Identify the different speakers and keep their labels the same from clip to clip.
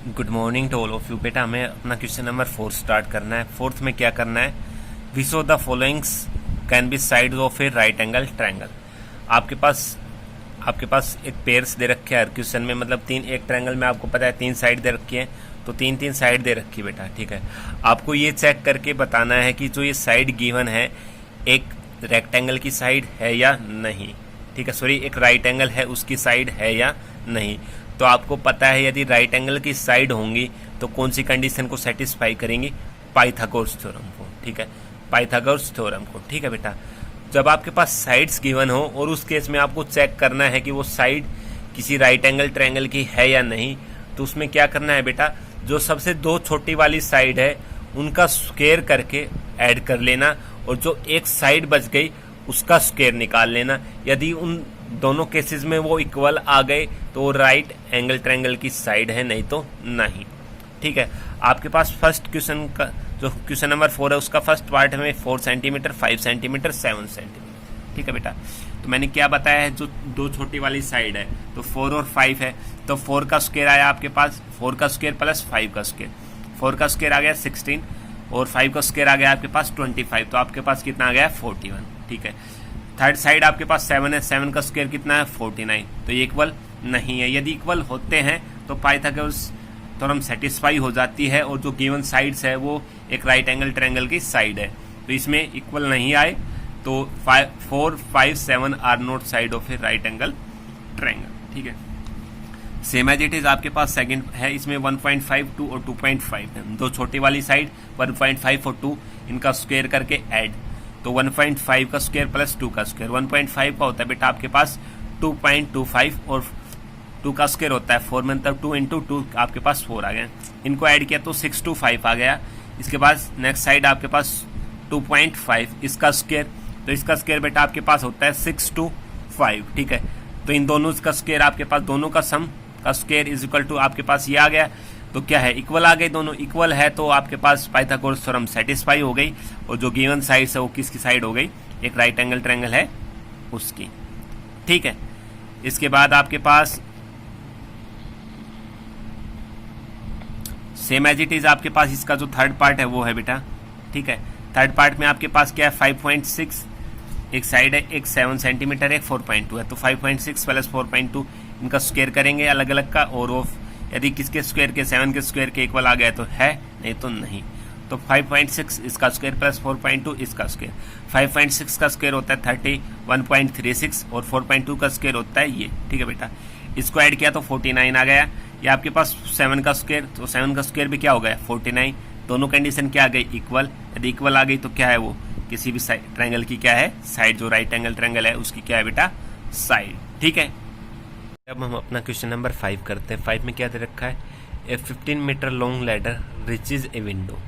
Speaker 1: Good morning to all of you. बेटा हमें अपना क्वेश्चन नंबर 4 स्टार्ट करना है। फोर्थ में क्या करना है, we show the followings can be sides of a right angle triangle. आपके पास एक पेयर्स दे रखे हैं क्वेश्चन में, मतलब तीन, एक ट्रायंगल में आपको पता है 3 साइड दे रखी है, तो 3 साइड दे रखी बेटा। ठीक है, आपको ये चेक करके बताना है कि जो ये साइड गिवन है एक रेक्टेंगल की साइड है या नहीं। ठीक है, सॉरी, एक राइट एंगल है उसकी साइड है या नहीं। तो आपको पता है यदि राइट एंगल की साइड होंगी तो कौन सी कंडीशन को सेटिस्फाई करेंगी, पाइथागोरस थ्योरम को। ठीक है, पाइथागोरस थ्योरम को। ठीक है बेटा, जब आपके पास साइड्स गिवन हो और उस केस में आपको चेक करना है कि वो साइड किसी राइट एंगल ट्रायंगल की है या नहीं, तो उसमें क्या करना है बेटा, जो सबसे दो छोटी वाली साइड है उनका स्क्वायर करके ऐड कर लेना और जो एक साइड बच गई उसका स्क्वायर निकाल लेना। यदि उन दोनों केसेस में वो इक्वल आ गए तो वो राइट एंगल ट्रायंगल की साइड है, नहीं तो नहीं। ठीक है, आपके पास फर्स्ट क्वेश्चन का जो क्वेश्चन नंबर 4 है उसका फर्स्ट पार्ट में 4 सेंटीमीटर, 5 सेंटीमीटर, 7 सेंटीमीटर। ठीक है बेटा, तो मैंने क्या बताया है, जो दो छोटी वाली साइड है तो 4 और 5 है, तो 4 का स्क्वायर आया आपके पास, 4 का स्क्वायर प्लस 5 का स्क्वायर, 4 का स्क्वायर आ गया 16 और 5 का स्क्वायर आ गया आपके पास 25, तो आपके पास कितना आ गया 41। ठीक है, थर्ड साइड आपके पास 7 है, 7 का स्क्वायर कितना है 49, तो ये इक्वल नहीं है। यदि इक्वल होते हैं तो पाइथागोरस थ्योरम सेटिस्फाई हो जाती है और जो गिवन साइड्स है वो एक राइट एंगल ट्रायंगल की साइड है। तो इसमें इक्वल नहीं आए तो 4, 5, 7 are not side of a right angle triangle. ठीक है, सेम एज इट इज आपके पास सेकंड है, इसमें 1.5, 2 और 2.5 है। दो छोटी वाली साइड 1.5 और 2 इनका स्क्वायर करके ऐड, तो 1.5 का स्क्वायर प्लस 2 का स्क्वायर, 1.5 का होता है बेटा आपके पास 2.25 और 2 का स्क्वायर होता है 4, मतलब 2 इंटू 2 आपके पास 4 आ गया। इनको ऐड किया तो 625 आ गया। इसके बाद नेक्स्ट साइड आपके पास 2.5 इसका स्क्वायर, तो इसका स्क्वायर बेटा आपके पास होता है 625। ठीक है, तो इन दोनों का स्क्वायर आपके पास, दोनों का सम का स्क्वायर इज इक्वल टू आपके पास ये आ गया। तो क्या है, इक्वल आ गए, दोनों इक्वल है, तो आपके पास पाइथागोरस थ्योरम सेटिस्फाई हो गई और जो गिवन साइड है वो किसकी साइड हो गई, एक राइट एंगल ट्रायंगल है उसकी। ठीक है, इसके बाद आपके पास सेम एज इट इज आपके पास इसका जो थर्ड पार्ट है वो है बेटा। ठीक है, थर्ड पार्ट में आपके पास क्या है 5.6 एक साइड है, एक 7 सेंटीमीटर, एक 4.2 है, तो 5.6 प्लस 4.2 इनका स्क्वायर करेंगे अलग अलग का, और वो यदि किसके स्क्वायर के 7 के स्क्वायर के इक्वल आ गया तो है, नहीं तो नहीं। तो 5.6 इसका स्क्वायर प्लस 4.2 इसका स्क्वायर, 5.6 का स्क्वायर होता है 31.36 और 4.2 का स्क्वायर होता है ये। ठीक है बेटा, इसको ऐड किया तो 49 आ गया। ये आपके पास 7 का स्क्वायर, तो 7 का स्क्वायर भी क्या हो गया 49। दोनों कंडीशन क्या आ गई, इक्वल। यदि इक्वल आ गई तो क्या है, वो किसी भी ट्रायंगल की क्या है साइड, जो राइट एंगल ट्रायंगल है उसकी क्या है बेटा साइड। ठीक है, अब हम अपना क्वेश्चन नंबर 5 करते हैं। 5 में क्या दे रखा है, a 15 metre long ladder reaches a window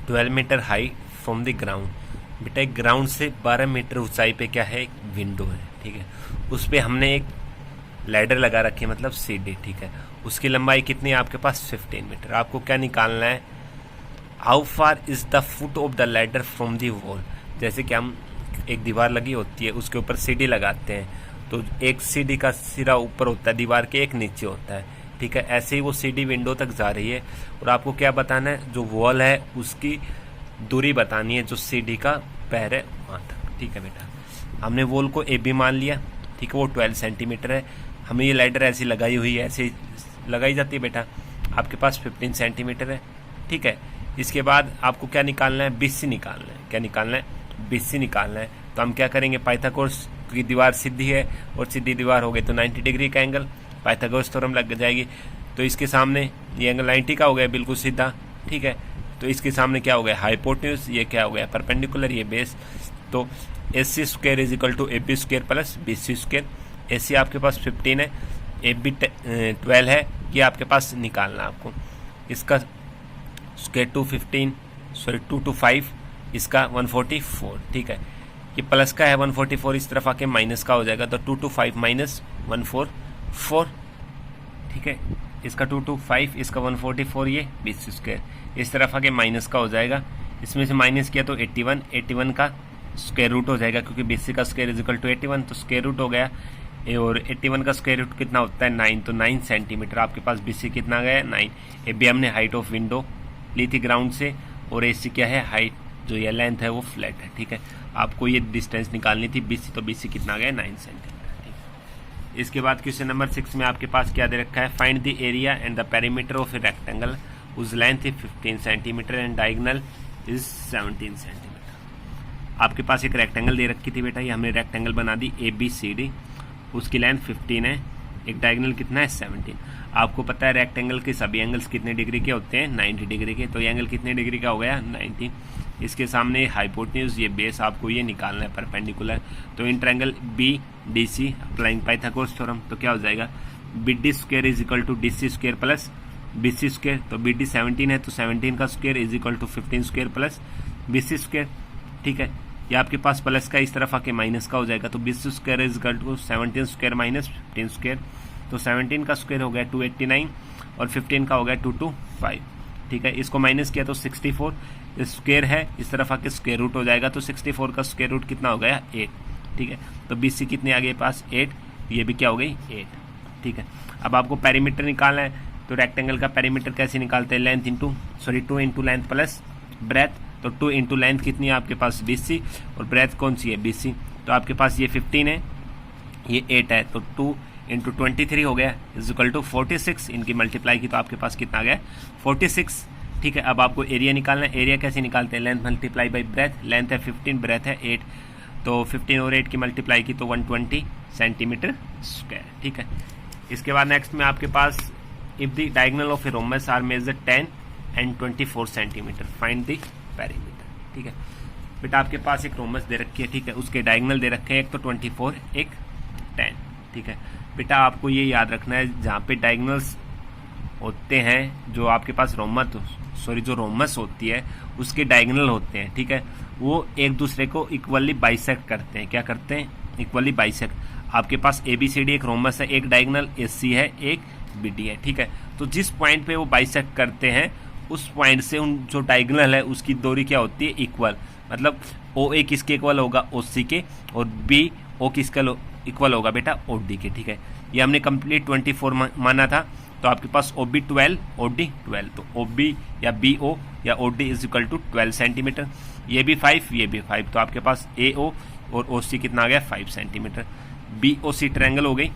Speaker 1: 12 metre high from the ground. बेटा एक ग्राउंड से 12 मीटर ऊंचाई पे क्या है, एक विंडो है। ठीक है, उस पर हमने एक लैडर लगा रखी है, मतलब सीढ़ी। ठीक है, उसकी लंबाई कितनी है आपके पास 15 मीटर। आपको क्या निकालना है, how far is the foot of the ladder from the wall. जैसे कि हम एक दीवार लगी होती है उसके ऊपर सीढ़ी लगाते हैं, तो एक सीढ़ी का सिरा ऊपर होता है दीवार के, एक नीचे होता है। ठीक है, ऐसे ही वो सीढ़ी विंडो तक जा रही है और आपको क्या बताना है, जो वॉल है उसकी दूरी बतानी है, जो सीढ़ी का पैर है वहाँ तक। ठीक है बेटा, हमने वॉल को ए बी मान लिया। ठीक है, वो 12 सेंटीमीटर है। हमें ये लैडर ऐसी लगाई हुई है, ऐसे लगाई जाती है बेटा, आपके पास 15 सेंटीमीटर है। ठीक है, इसके बाद आपको क्या निकालना है, BC निकालना है। क्या निकालना है, BC निकालना है। तो हम क्या करेंगे, पाइथागोरस की दीवार सीधी है और सीधी दीवार हो गई तो 90 डिग्री का एंगल, पाइथागोरस थ्योरम लग जाएगी। तो इसके सामने ये एंगल 90 का हो गया, बिल्कुल सीधा। ठीक है, तो इसके सामने क्या हो गया, हाइपोटेन्यूज, ये क्या हो गया परपेंडिकुलर, ये बेस। तो AC square is equal to AB square plus BC square. AC आपके पास 15 है, AB 12 है, ये आपके पास निकालना आपको। इसका स्क्वायर 2 to 5, इसका 144। ठीक है, ये प्लस का है 144, इस तरफ आके माइनस का हो जाएगा, तो 2 to 5 माइनस 144। ठीक है, इसका 2 to 5, इसका 144, ये BC स्क्वायर, इस तरफ आके माइनस का हो जाएगा, इसमें से माइनस किया तो 81 का स्क्वायर रूट हो जाएगा, क्योंकि BC का स्क्वायर इज इक्वल टू 81, तो स्क्वायर रूट हो गया और 81 का स्क्वायर रूट कितना होता है 9, तो 9 सेंटीमीटर। आपके पास BC कितना गया 9। AB हमने हाइट ऑफ विंडो ली थी ग्राउंड से, और AC क्या है हाइट, जो ये लेंथ है वो फ्लैट है, ठीक है। आपको ये डिस्टेंस निकालनी थी BC, तो BC कितना गया 9 सेंटीमीटर, ठीक है। इसके बाद क्वेश्चन नंबर 6 में आपके पास क्या दे रखा है, find the area and the perimeter of a rectangle उस length is 15 centimetre and diagonal is 17 centimetre. आपके पास एक रेक्टेंगल दे रखी थी बेटा, ये हमने रेक्टेंगल बना दी ABCD, उसकी लेंथ 15 है, एक डायगोनल कितना है 17। आपको पता है रेक्टेंगल के सभी एंगल्स कितने डिग्री के होते हैं 90 डिग्री के, तो ये एंगल कितने डिग्री का हो गया 90। इसके सामने हाइपोटेन्यूज, ये बेस आपको ये निकालना है परपेंडिकुलर, तो in triangle BDC applying Pythagoras theorem, तो क्या हो जाएगा BD square is equal to DC square plus BC square, तो BD 17 है तो 17 का square is equal to 15 square plus BC square, ठीक है। ये आपके पास प्लस का इस तरफ आके माइनस का हो जाएगा, तो BC square is equal to 17 square minus 15 square, तो 17 का स्क्वायर हो गया 289 और 15 का हो गया 225, ठीक है। इसको माइनस किया तो 64 स्क्वायर है, इस तरफ आके स्क्वायर रूट हो जाएगा, तो 64 का स्क्वायर रूट कितना हो गया 8, ठीक है। तो BC कितने आ गए पास 8, ये भी क्या हो गई 8, ठीक है। अब आपको पेरीमीटर निकालना है, तो रेक्टेंगल का पेरीमीटर कैसे निकालते हैं, length into 2 into length plus breadth, तो 2 इंटू लेंथ कितनी है आपके पास BC और ब्रेथ कौन सी है BC, तो आपके पास ये 15 है ये 8 है, तो 2 इंटू 23 हो गया इज इक्वल टू 46, इनकी मल्टीप्लाई की तो आपके पास कितना आ गया 46, ठीक है। अब आपको एरिया निकालना है, एरिया कैसे निकालते हैं, length multiply by breadth, length है 15 ब्रेथ है 8, तो 15 और 8 की मल्टीप्लाई की तो 120 सेंटीमीटर स्क्वायर, ठीक है। इसके बाद नेक्स्ट में आपके पास if the diagonal of a rhombus are measure 10 and 24 centimetre find the perimeter, ठीक है। बेटा आपके पास एक रोम्बस दे रखी है, ठीक है, उसके डायगोनल दे रखे हैं, एक तो 24 एक 10, ठीक है। बेटा आपको ये याद रखना है जहाँ पे डायगोनल्स होते हैं, जो आपके पास जो रोम्बस होती है उसके डायगोनल होते हैं, ठीक है, वो एक दूसरे को इक्वली बाइसेक्ट करते हैं, क्या करते हैं इक्वली बाइसेक्ट। आपके पास ABCD एक रोम्बस है, एक डायगोनल AC है एक BD है, ठीक है। तो जिस पॉइंट पे वो बाइसेक्ट करते हैं उस पॉइंट से उन जो डायगोनल है उसकी दूरी क्या होती है इक्वल, मतलब OA किसके इक्वल होगा OC के, और BO किसका इक्वल होगा बेटा OD के, ठीक है। ये हमने कंप्लीट 24 माना था, तो आपके पास OB 12 OD 12, तो OB या BO या OD is equal to 12 centimetre, ये भी 5 ये भी 5, तो आपके पास AO और OC कितना आ गया 5 सेंटीमीटर। BOC ट्रायंगल हो गई,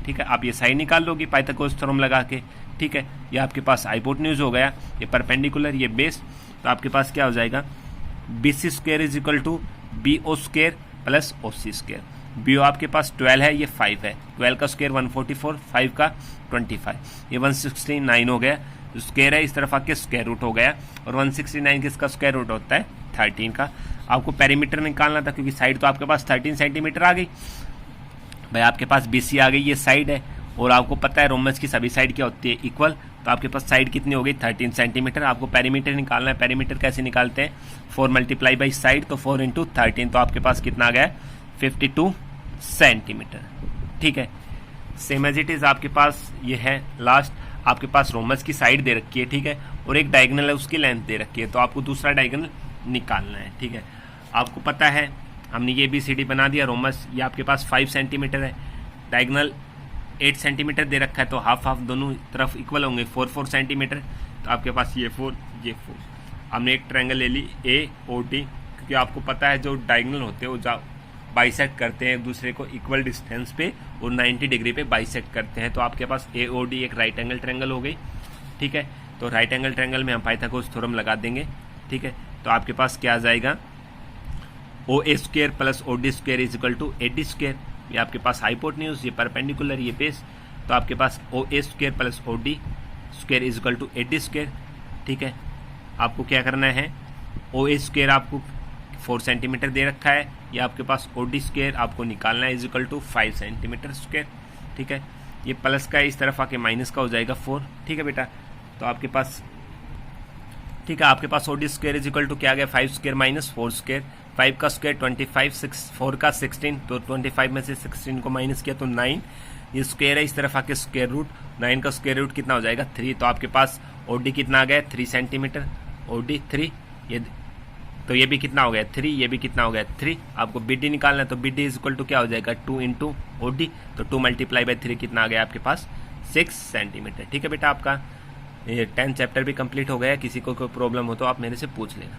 Speaker 1: ठीक है। आप ये साइड निकाल लोगे पाइथागोरस थ्योरम लगा के, ठीक है। ये आपके पास हाइपोटेन्यूज हो गया, ये परपेंडिकुलर ये बेस, तो आपके पास क्या हो जाएगा BC square is equal to BO square plus OC square. BO आपके पास 12 है, ये 5 है, 12 का स्क्वायर 144, 5 का 25, ये 169 हो गया, स्क्वायर है इस तरफ आके स्क्वायर रूट हो गया, और 169 किसका स्क्वायर रूट होता है 13 का। आपको पेरीमीटर निकालना था क्योंकि साइड तो आपके पास 13 सेंटीमीटर आ गई भाई, आपके पास BC आ गई, ये साइड है, और आपको पता है रोम्बस की सभी साइड क्या होती है इक्वल, तो आपके पास साइड कितनी हो गई 13 सेंटीमीटर। आपको पेरीमीटर निकालना है, पेरीमीटर कैसे निकालते हैं 4 मल्टीप्लाई बाई साइड, तो 4 इंटू 13, तो आपके पास कितना आ गया 52 सेंटीमीटर, ठीक है। सेम एज इट इज आपके पास ये है लास्ट, आपके पास रोम्बस की साइड दे रखी है, ठीक है, और एक डायगोनल है उसकी लेंथ दे रखी है, तो आपको दूसरा डायगोनल निकालना है, ठीक है। आपको पता है हमने ये ABCD बना दिया, रोम्बस ये आपके पास 5 सेंटीमीटर है, डायगोनल 8 सेंटीमीटर दे रखा है, तो हाफ हाफ दोनों तरफ इक्वल होंगे 4 सेंटीमीटर, तो आपके पास ये 4 ये 4। हमने एक ट्रायंगल ले ली AOD, क्योंकि आपको पता है जो डायगोनल होते हैं वो बाइसेक्ट करते हैं एक दूसरे को इक्वल डिस्टेंस पे और 90 डिग्री पे बाइसेक्ट करते हैं, तो आपके पास AOD एक राइट एंगल ट्रायंगल हो गई, ठीक है। तो राइट एंगल ट्रायंगल में हम पाइथागोरस थ्योरम लगा देंगे, ठीक है। तो आपके पास क्या आ जाएगा OA square plus OD square is equal to AD square, ये आपके पास हाइपोटेन्यूज ये परपेंडिकुलर ये बेस, तो आपके पास OA square plus OD square is equal to AD square, ठीक है। आपको क्या करना है OA स्क्वायर आपको 4 सेंटीमीटर दे रखा है, ये आपके पास OD स्क्वायर आपको निकालना है is equal to 5 centimetre square, ठीक है। ये प्लस का इस तरफ आके माइनस का हो जाएगा 4, ठीक है बेटा। तो आपके पास ठीक है, आपके पास OD square is equal to क्या आ गया 5 स्क्वायर माइनस 4 स्क्वायर, 5 का स्क्वायर 25, 4 का 16, तो 25 में से 16 को माइनस किया तो 9, ये स्क्वायर है इस तरफ आके स्क्वायर रूट, 9 का स्क्वायर रूट कितना हो जाएगा 3, तो आपके पास OD कितना आ गया 3 सेंटीमीटर, OD 3, ये तो ये भी कितना हो गया 3, ये भी कितना हो गया 3। आपको BD निकालना है तो BD इज इक्वल टू क्या हो जाएगा 2 इंटू OD, तो 2 मल्टीप्लाई बाई 3 कितना आ गया आपके पास 6 सेंटीमीटर। ठीक है बेटा, आपका ये 10 चैप्टर भी कंप्लीट हो गया। किसी को कोई प्रॉब्लम हो तो आप मेरे से पूछ लेना।